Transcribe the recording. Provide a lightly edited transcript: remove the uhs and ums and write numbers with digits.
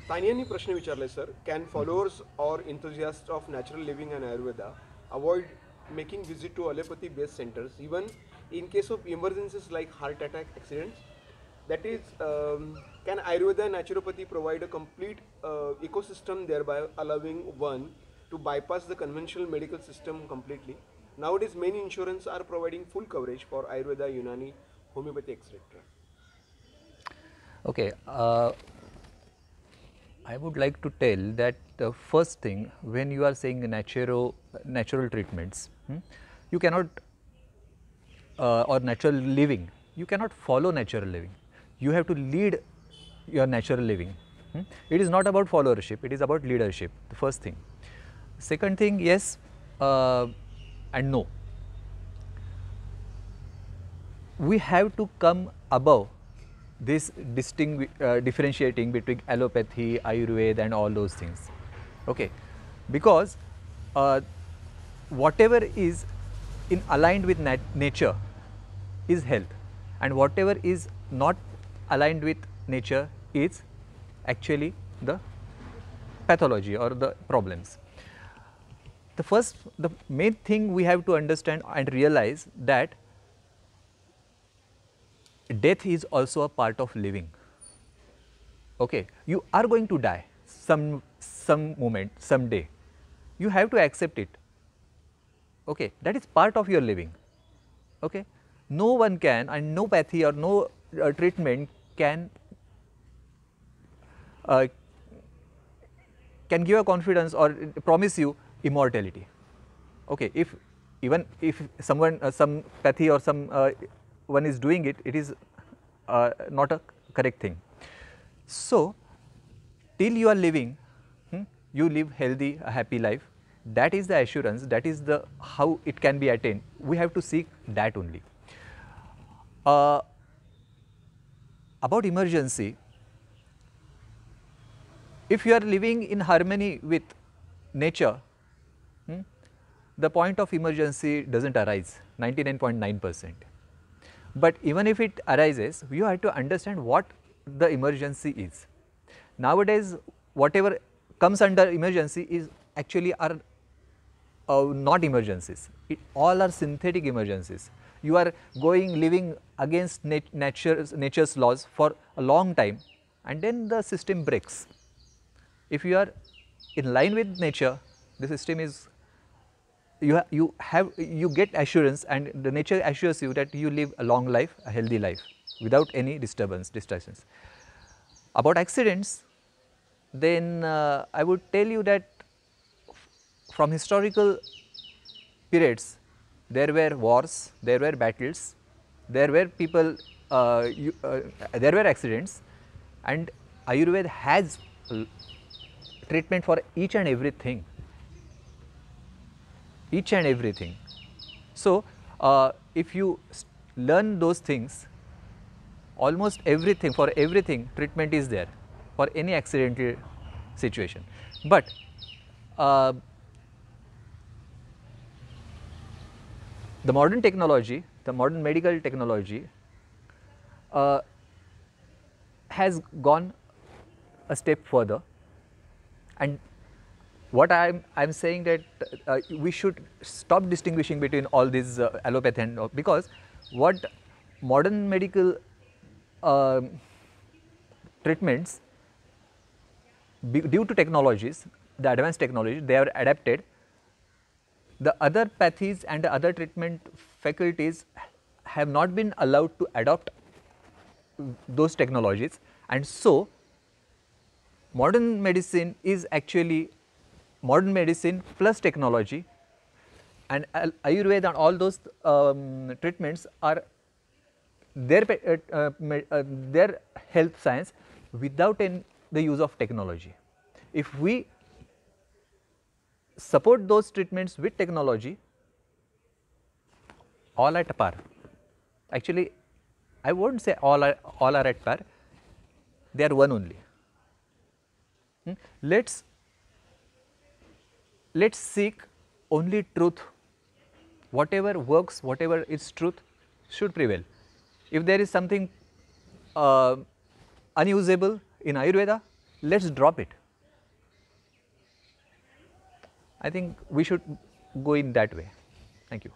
तानियांनी प्रश्न विचारले sir, can followers or enthusiasts of natural living and Ayurveda avoid making visit to allopathy based centers even in case of emergencies like heart attack accidents? That is, can Ayurveda and naturopathy provide a complete ecosystem, thereby allowing one to bypass the conventional medical system completely? Nowadays, many insurance are providing full coverage for Ayurveda, Unani, homeopathy, etc. Okay, I would like to tell that the first thing, when you are saying natural treatments, you cannot or natural living, you cannot follow natural living. You have to lead your natural living. It is not about followership, it is about leadership, the first thing. Second thing, yes and no. We have to come above this differentiating between allopathy, Ayurveda and all those things. Okay, because whatever is in aligned with nature is health, and whatever is not aligned with nature is actually the pathology or the problems. The main thing we have to understand and realize that death is also a part of living. Okay, you are going to die some moment, someday. You have to accept it. Okay, that is part of your living. Okay, no one can, and no pathy or no treatment uh, can give a confidence or promise you immortality. Okay, if even if someone some pathy or some one is doing it, it is not a correct thing. So, till you are living, you live healthy, a happy life. That is the assurance. That is the how it can be attained. We have to seek that only. About emergency, if you are living in harmony with nature, the point of emergency does not arise 99.9%. But even if it arises, you have to understand what the emergency is. Nowadays, whatever comes under emergency is actually are not emergencies. All are synthetic emergencies. You are living against nature's laws for a long time, and then the system breaks. If you are in line with nature, the system is you get assurance, and the nature assures you that you live a long life, a healthy life without any distractions. About accidents, then I would tell you that from historical periods there were wars, there were battles, there were people, there were accidents, and Ayurveda has treatment for each and everything. So, if you learn those things, almost everything, for everything treatment is there for any accidental situation. But the modern technology, the modern medical technology has gone a step further, and what I am saying that we should stop distinguishing between all these allopathy and because what modern medical treatments, due to technologies, the advanced technology, they are adapted. The other pathies and the other treatment faculties have not been allowed to adopt those technologies, and so modern medicine is actually modern medicine plus technology, and Ayurveda and all those treatments are their health science without the use of technology. If we support those treatments with technology, all at par. Actually, I would not say all are at par, they are one only. Let's seek only truth. Whatever works, whatever is truth should prevail. If there is something unusable in Ayurveda, let us drop it. I think we should go in that way. Thank you.